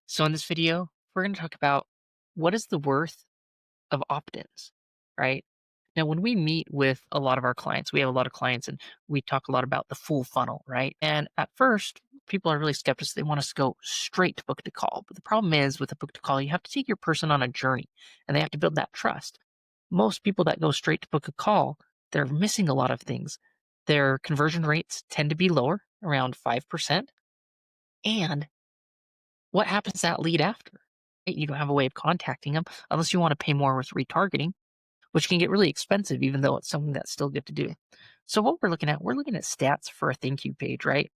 So in this video, we're going to talk about what is the worth of opt-ins, right? Now, when we meet with a lot of our clients, we have a lot of clients and we talk a lot about the full funnel, right? And at first, people are really skeptical. They want us to go straight to book to call. But the problem is with a book to call, you have to take your person on a journey and they have to build that trust. Most people that go straight to book a call, they're missing a lot of things. Their conversion rates tend to be lower, around 5%. And what happens to that lead after? Right? You don't have a way of contacting them unless you want to pay more with retargeting, which can get really expensive, even though it's something that's still good to do. So what we're looking at stats for a thank you page, right?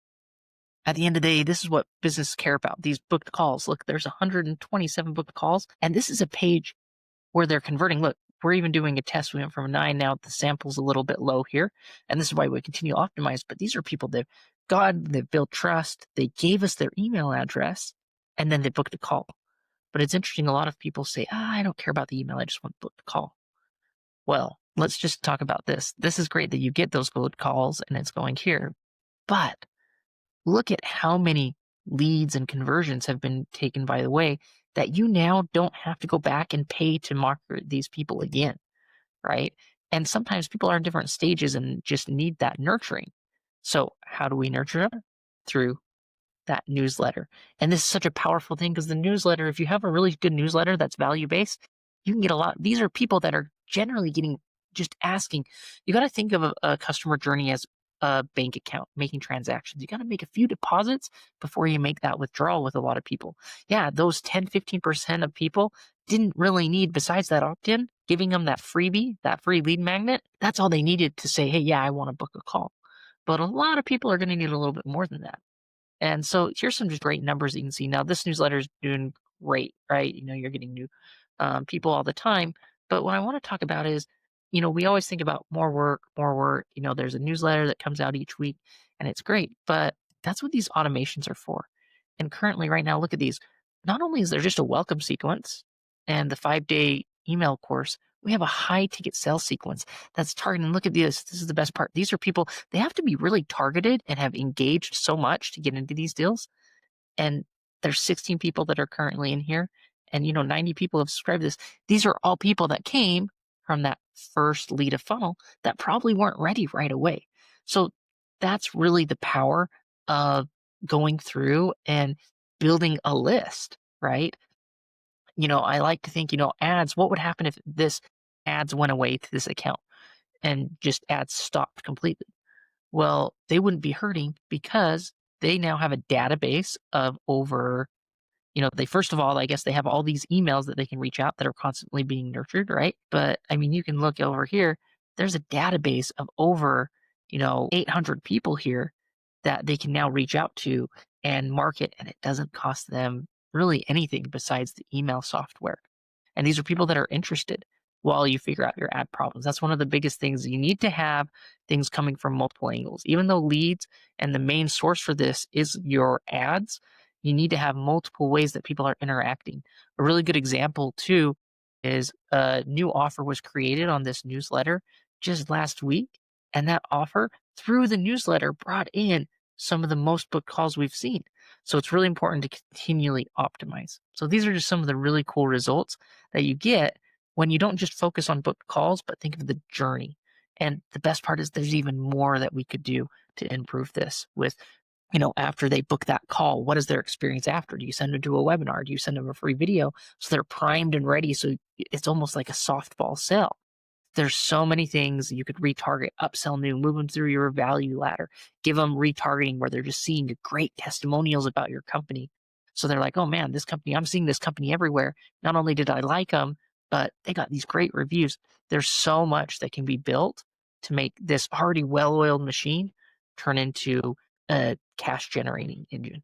At the end of the day, this is what businesses care about. These booked calls. Look, there's 127 booked calls, and this is a page where they're converting. Look, we're even doing a test. We went from 9. Now the sample's a little bit low here, and this is why we continue to optimize. But these are people that they've built trust. They gave us their email address, and then they booked a call. But it's interesting. A lot of people say, I don't care about the email. I just want to book the call. Well, let's just talk about this. This is great that you get those cold calls and it's going here. But look at how many leads and conversions have been taken by the way that you now don't have to go back and pay to market these people again, right? And sometimes people are in different stages and just need that nurturing. So how do we nurture them? Through that newsletter. And this is such a powerful thing because the newsletter, if you have a really good newsletter that's value based, you can get a lot. These are people that are generally getting just asking. You got to think of a customer journey as a bank account making transactions. You got to make a few deposits before you make that withdrawal with a lot of people. Yeah, those 10-15% of people didn't really need, besides that opt in, giving them that freebie, that free lead magnet. That's all they needed to say, hey, yeah, I want to book a call. But a lot of people are going to need a little bit more than that. And so here's some just great numbers that you can see. Now, this newsletter is doing great, right? You're getting new people all the time. But what I want to talk about is, we always think about more work, more work. There's a newsletter that comes out each week and it's great, but that's what these automations are for. And currently, right now, look at these. Not only is there just a welcome sequence and the 5-day email course, we have a high ticket sales sequence that's targeting. Look at this. This is the best part. These are people, they have to be really targeted and have engaged so much to get into these deals. And there's 16 people that are currently in here. And 90 people have subscribed to this. These are all people that came from that first lead of funnel that probably weren't ready right away. So that's really the power of going through and building a list, right? I like to think, ads, what would happen if this ads went away to this account and just ads stopped completely? Well, they wouldn't be hurting because they now have a database of over, they first of all, I guess they have all these emails that they can reach out that are constantly being nurtured, right? But I mean, you can look over here, there's a database of over, 800 people here that they can now reach out to and market, and it doesn't cost them really anything besides the email software. And these are people that are interested while you figure out your ad problems. That's one of the biggest things. You need to have things coming from multiple angles. Even though leads and the main source for this is your ads, you need to have multiple ways that people are interacting. A really good example, too, is a new offer was created on this newsletter just last week. And that offer through the newsletter brought in some of the most booked calls we've seen. So it's really important to continually optimize. So these are just some of the really cool results that you get when you don't just focus on booked calls, but think of the journey. And the best part is there's even more that we could do to improve this with, after they book that call, what is their experience after? Do you send them to a webinar? Do you send them a free video so they're primed and ready? So it's almost like a softball sell. There's so many things you could retarget, upsell new, move them through your value ladder, give them retargeting where they're just seeing your great testimonials about your company. So they're like, oh man, this company, I'm seeing this company everywhere. Not only did I like them, but they got these great reviews. There's so much that can be built to make this already well-oiled machine turn into a cash generating engine.